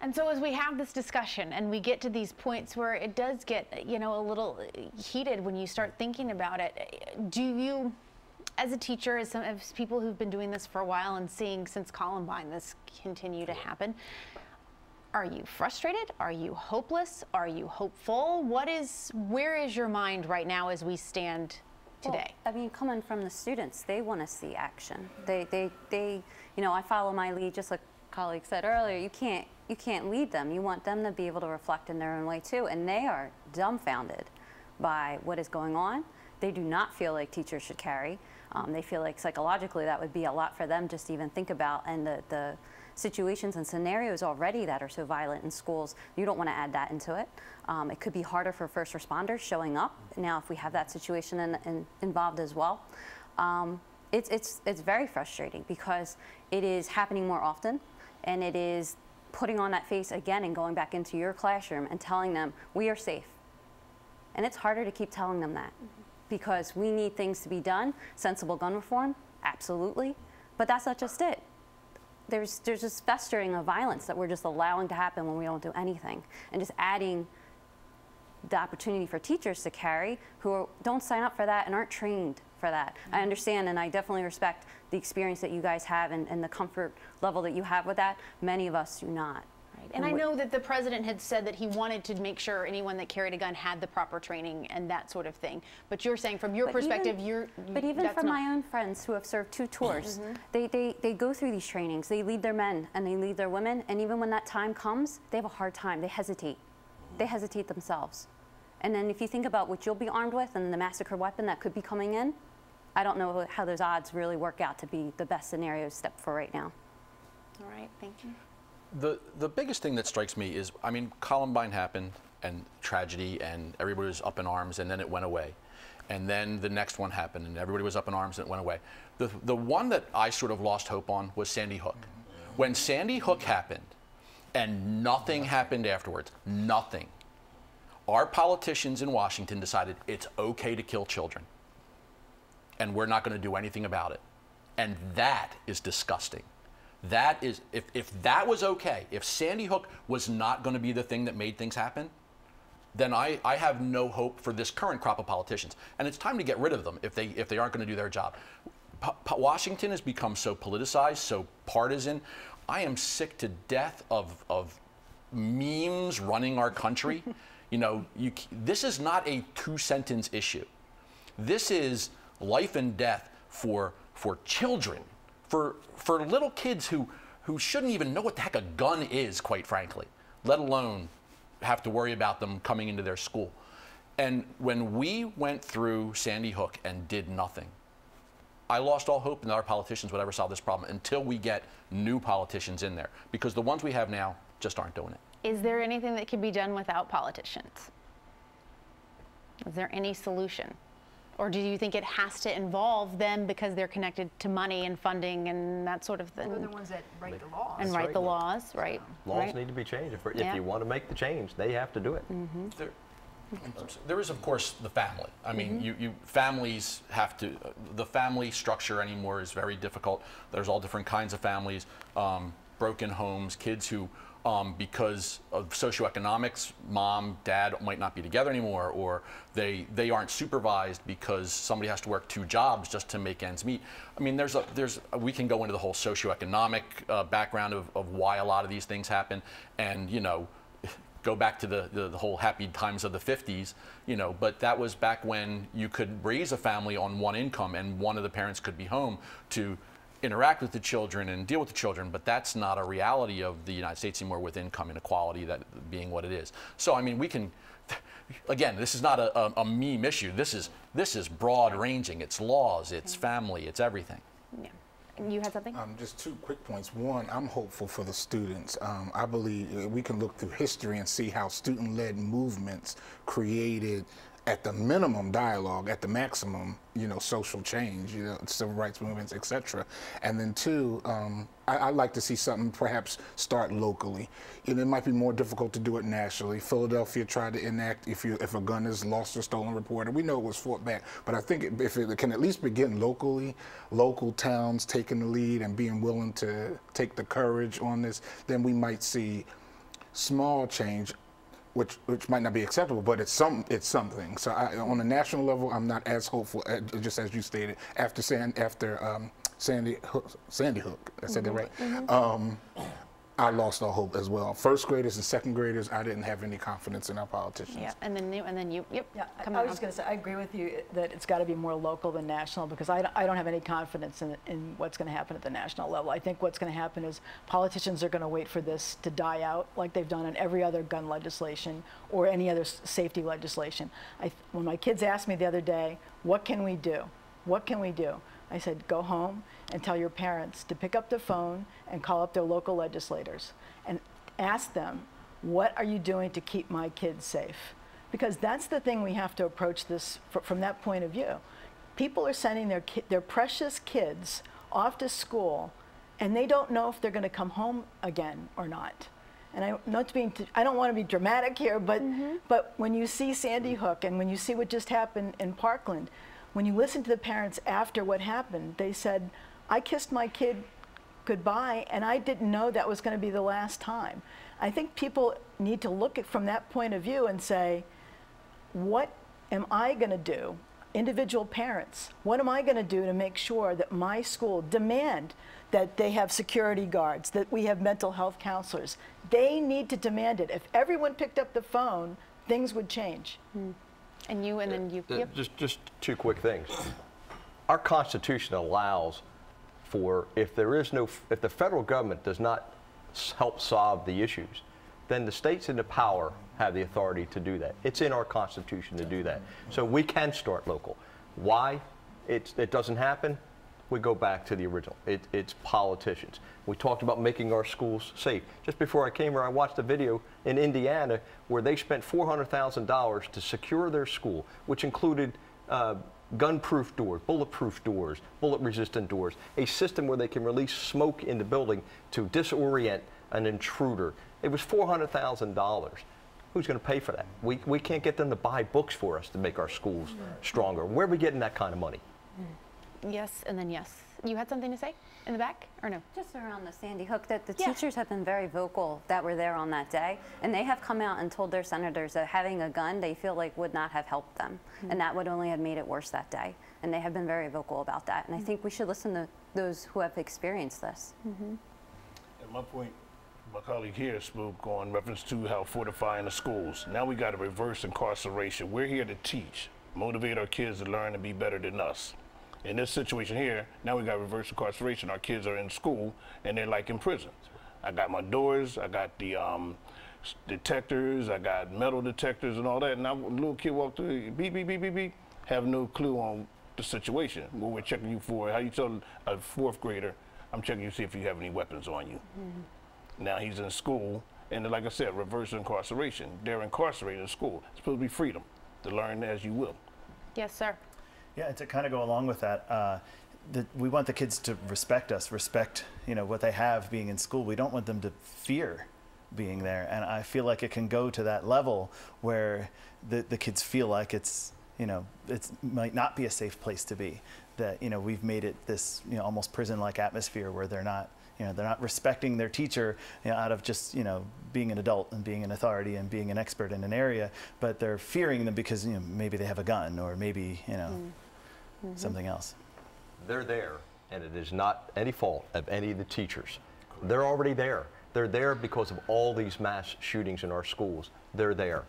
And so as we have this discussion and we get to these points where it does get, you know, a little heated when you start thinking about it, do you, as a teacher, as people who've been doing this for a while and seeing since Columbine this continue to happen, are you frustrated? Are you hopeless? Are you hopeful? Where is your mind right now as we stand today? Well, I mean, coming from the students, they want to see action. They, you know, I follow my lead, just like a colleague said earlier. You can't lead them. You want them to be able to reflect in their own way too, and they are dumbfounded by what is going on. They do not feel like teachers should carry. They feel like psychologically that would be a lot for them just to even think about, and the situations and scenarios already that are so violent in schools, you don't want to add that into it. It could be harder for first responders showing up now if we have that situation involved as well. It's very frustrating because it is happening more often, and it is putting on that face again and going back into your classroom and telling them we are safe. And it's harder to keep telling them that because we need things to be done. Sensible gun reform, absolutely, but that's not just it. There's this festering of violence that we're just allowing to happen when we don't do anything, and just adding the opportunity for teachers to carry who don't sign up for that and aren't trained for that. I understand, and I definitely respect the experience that you guys have and the comfort level that you have with that. Many of us do not. Right. And I know that the president had said that he wanted to make sure anyone that carried a gun had the proper training and that sort of thing. But you're saying from your perspective, But even from my own friends who have served 2 tours, they go through these trainings. They lead their men and they lead their women. And even when that time comes, they have a hard time. They hesitate. They hesitate themselves. And then if you think about what you'll be armed with and the massacre weapon that could be coming in, I don't know how those odds really work out to be the best scenario step for right now. All right, thank you. The biggest thing that strikes me is, I mean, Columbine happened and tragedy and everybody was up in arms and then it went away. And then the next one happened and everybody was up in arms and it went away. The one that I sort of lost hope on was Sandy Hook. When Sandy Hook happened and nothing happened afterwards, nothing, our politicians in Washington decided it's okay to kill children and we're not going to do anything about it. And that is disgusting. That is, if that was okay, if Sandy Hook was not going to be the thing that made things happen, then I have no hope for this current crop of politicians. And it's time to get rid of them if they aren't going to do their job. Washington has become so politicized, so partisan. I am sick to death of memes running our country. You know, this is not a 2-sentence issue. This is life and death for children. For little kids who shouldn't even know what the heck a gun is, quite frankly, let alone have to worry about them coming into their school. And when we went through Sandy Hook and did nothing, I lost all hope that our politicians would ever solve this problem until we get new politicians in there, because the ones we have now just aren't doing it. Is there anything that can be done without politicians? Is there any solution? Or do you think it has to involve them because they're connected to money and funding and that sort of thing? They're the ones that write the laws. And write the laws, right? Laws need to be changed. If you want to make the change, they have to do it. There is, of course, the family. I mean, families have to, the family structure anymore is very difficult. There's all different kinds of families, broken homes, kids who, because of socioeconomics, mom, dad might not be together anymore, or they aren't supervised because somebody has to work 2 jobs just to make ends meet. I mean, we can go into the whole socioeconomic background of why a lot of these things happen, and you know, go back to the whole happy times of the 50s, you know, but that was back when you could raise a family on 1 income and one of the parents could be home to interact with the children and deal with the children, but that's not a reality of the United States anymore, with income inequality that being what it is. So I mean, we can, again, this is not a meme issue. This is broad ranging. It's laws, it's family, it's everything. Yeah. You had something? Just 2 quick points. One, I'm hopeful for the students. I believe we can look through history and see how student-led movements created, at the minimum, dialogue, at the maximum, you know, social change, you know, civil rights movements, etc. And then 2, I'd like to see something perhaps start locally. You know, it might be more difficult to do it nationally. Philadelphia tried to enact if a gun is lost or stolen, reported. We know it was fought back, but I think if it can at least begin locally, local towns taking the lead and being willing to take the courage on this, then we might see small change, which might not be acceptable, but it's something. So on a national level, I'm not as hopeful, just as you stated. After Sandy Hook, I said that right. I lost all hope as well. First graders and second graders, I didn't have any confidence in our politicians. Yeah, and then you, yep. Yeah, I was just going to say, I agree with you that it's got to be more local than national, because I don't have any confidence in what's going to happen at the national level. I think what's going to happen is politicians are going to wait for this to die out, like they've done on every other gun legislation or any other safety legislation. When my kids asked me the other day, what can we do? What can we do? I said, go home and tell your parents to pick up the phone and call up their local legislators and ask them, what are you doing to keep my kids safe? Because that's the thing we have to approach this from that point of view. People are sending their precious kids off to school, and they don't know if they're going to come home again or not. And I don't want to be dramatic here, but when you see Sandy Hook and when you see what just happened in Parkland, when you listen to the parents after what happened, they said, I kissed my kid goodbye, and I didn't know that was going to be the last time. I think people need to look at from that point of view and say, what am I going to do? Individual parents, what am I going to do to make sure that my school demand that they have security guards, that we have mental health counselors? They need to demand it. If everyone picked up the phone, things would change. And you, and then you. Yep. Just two quick things. Our Constitution allows for, if the federal government does not help solve the issues, then the states in the power have the authority to do that. It's in our Constitution to do that. So we can start local. Why it doesn't happen? We go back to the original. It's politicians. We talked about making our schools safe. Just before I came here, I watched a video in Indiana where they spent $400,000 to secure their school, which included gun-proof doors, bulletproof doors, bullet-resistant doors, a system where they can release smoke in the building to disorient an intruder. It was $400,000. Who's going to pay for that? We can't get them to buy books for us to make our schools stronger. Where are we getting that kind of money? Yes, and then yes. You had something to say in the back, or no? Just around the Sandy Hook, that the teachers have been very vocal that were there on that day, and they have come out and told their senators that having a gun they feel like would not have helped them, and that would only have made it worse that day. And they have been very vocal about that, and I think we should listen to those who have experienced this. At my point, my colleague here spoke on reference to how fortifying the schools. Now we got to reverse incarceration. We're here to teach, motivate our kids to learn and be better than us. In this situation here, now we got reverse incarceration. Our kids are in school and they're like in prison. I got my doors, I got the detectors, I got metal detectors and all that. And a little kid walked through, beep, beep, beep, beep, beep, have no clue on the situation. What we're checking you for, how you tell a fourth grader, I'm checking you to see if you have any weapons on you. Now he's in school, and like I said, reverse incarceration. They're incarcerated in school. It's supposed to be freedom to learn as you will. Yes, sir. Yeah, and to kind of go along with that, we want the kids to respect us, respect what they have being in school. We don't want them to fear being there, and I feel like it can go to that level where the kids feel like it might not be a safe place to be. That we've made it this almost prison-like atmosphere where they're not respecting their teacher out of just being an adult and being an authority and being an expert in an area, but they're fearing them because maybe they have a gun or maybe something else. They're there, and it is not any fault of any of the teachers. They're already there. They're there because of all these mass shootings in our schools. They're there,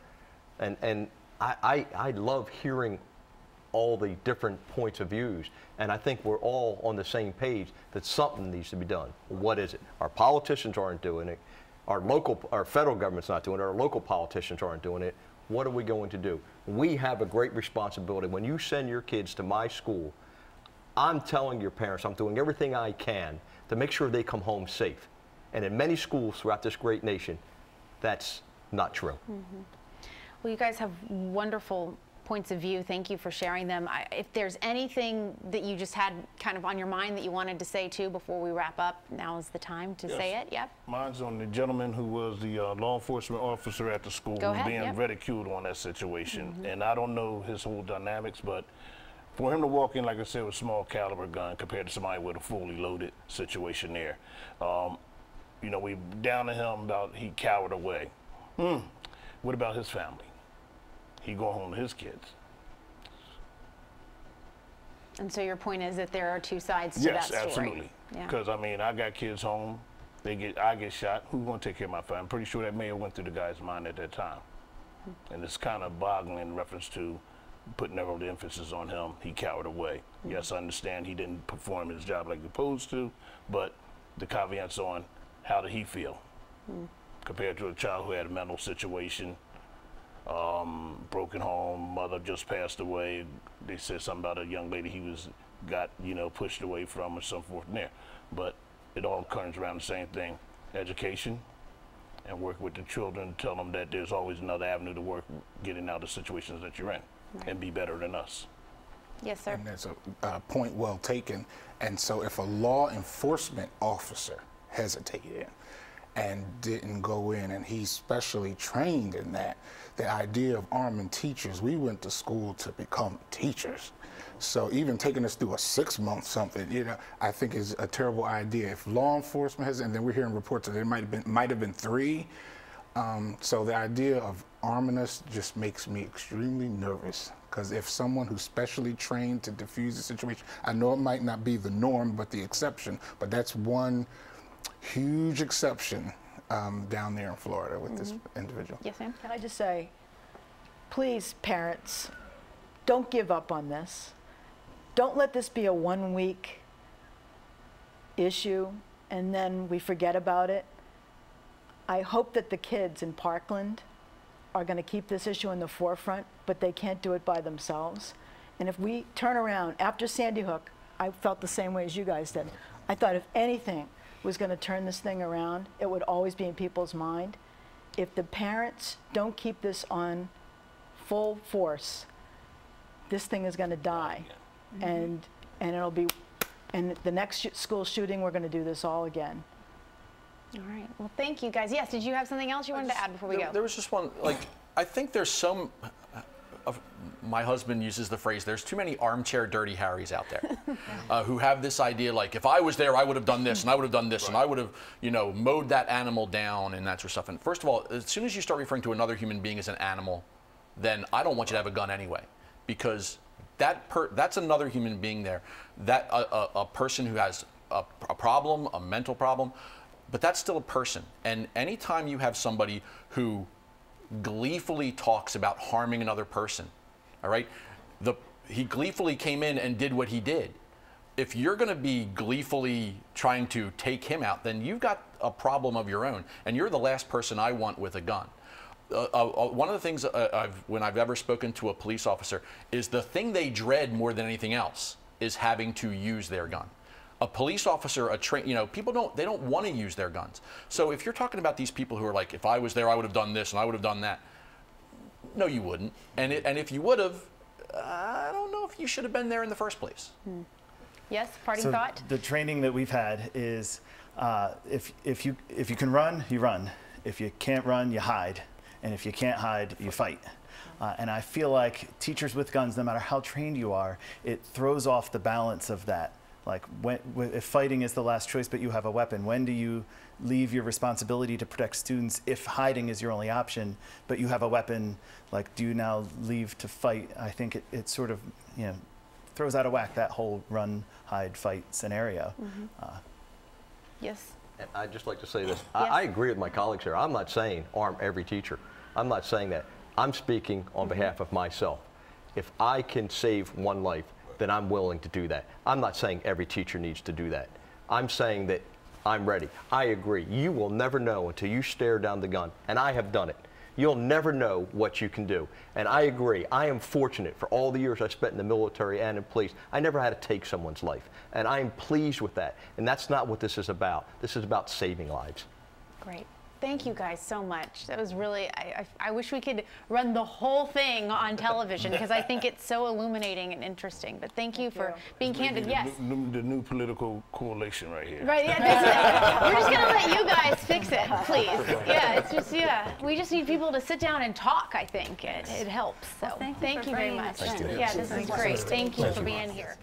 and I love hearing all the different points of views, and I think we're all on the same page that something needs to be done. What is it? Our politicians aren't doing it. Our federal government's not doing it. Our local politicians aren't doing it. What are we going to do? We have a great responsibility. When you send your kids to my school, I'm telling your parents I'm doing everything I can to make sure they come home safe. And in many schools throughout this great nation, that's not true. Well, you guys have wonderful points of view. Thank you for sharing them. If there's anything that you just had kind of on your mind that you wanted to say too before we wrap up, now is the time to say it. Yep. Mine's on the gentleman who was the law enforcement officer at the school who was being ridiculed on that situation. And I don't know his whole dynamics, but for him to walk in, like I said, with a small caliber gun compared to somebody with a fully loaded situation there, You know, we down to him about he cowered away. What about his family? He going home to his kids. And so your point is that there are two sides to that Yes, story. absolutely. Because I mean, I got kids home. I get shot. Who's going to take care of my family? I'm pretty sure that may have went through the guy's mind at that time. And it's kind of boggling in reference to putting all the emphasis on him. He cowered away. Yes, I understand he didn't perform his job like he supposed to, but the caveats on how did he feel compared to a child who had a mental situation, broken home, mother just passed away. They said something about a young lady he got pushed away from or so forth and there. But it all comes around the same thing: education, and work with the children, tell them that there's always another avenue to work, getting out of the situations that you're in, and be better than us. Yes, sir. And that's a point well taken. And so if a law enforcement officer hesitated and didn't go in, and he's specially trained in that, the idea of arming teachers, we went to school to become teachers. So even taking us through a 6-month something, I think is a terrible idea. If law enforcement has, and then we're hearing reports that there might have been 3. So the idea of arming us just makes me extremely nervous, because if someone who's specially trained to diffuse the situation, I know it might not be the norm, but the exception, but that's one huge exception down there in Florida with this individual. Yes, ma'am. Can I just say, please, parents, don't give up on this. Don't let this be a 1-week issue and then we forget about it. I hope that the kids in Parkland are going to keep this issue in the forefront, but they can't do it by themselves. And if we turn around after Sandy Hook, I felt the same way as you guys did. I thought if anything was going to turn this thing around, it would always be in people's mind. If the parents don't keep this on full force, this thing is going to die. And it'll be, and the next school shooting, we're going to do this all again. All right. Well, thank you, guys. Yes, did you have something else you wanted to add before we go? There was just one, I think there's some, my husband uses the phrase, there's too many armchair dirty Harrys out there who have this idea like, if I was there, I would have done this, and I would have done this, and I would have, mowed that animal down and that sort of stuff. And first of all, as soon as you start referring to another human being as an animal, then I don't want you to have a gun anyway, because that's another human being there. That a person who has a problem, a mental problem, but that's still a person. And anytime you have somebody who gleefully talks about harming another person, all right, he gleefully came in and did what he did. If you're going to be gleefully trying to take him out, then you've got a problem of your own, and you're the last person I want with a gun. One of the things when I've ever spoken to a police officer is the thing they dread more than anything else is having to use their gun. A police officer, people don't want to use their guns. So if you're talking about these people who are like, if I was there, I would have done this and I would have done that. No, you wouldn't. And if you would have, I don't know if you should have been there in the first place. Yes, parting thought? The training that we've had is if you can run, you run. If you can't run, you hide. And if you can't hide, you fight. And I feel like teachers with guns, no matter how trained you are, it throws off the balance of that. Like if fighting is the last choice, but you have a weapon, when do you leave your responsibility to protect students if hiding is your only option, but you have a weapon? Like, do you now leave to fight? I think it sort of throws out of whack that whole run, hide, fight scenario. Yes. I'd just like to say this. Yes. I agree with my colleagues here. I'm not saying arm every teacher. I'm not saying that. I'm speaking on behalf of myself. If I can save one life, then I'm willing to do that. I'm not saying every teacher needs to do that. I'm saying that I'm ready. I agree. You will never know until you stare down the gun, and I have done it. You'll never know what you can do. And I agree. I am fortunate for all the years I spent in the military and in police. I never had to take someone's life. And I am pleased with that. And that's not what this is about. This is about saving lives. Great. Thank you guys so much. That was really, I wish we could run the whole thing on television because I think it's so illuminating and interesting. But thank you for being candid. Yes. The new political coalition right here. Right, yeah, we're just going to let you guys fix it, please. Yeah, it's just, we just need people to sit down and talk, I think. It helps. So Well, thank you very much. Yeah, this is great. Thank you for being here.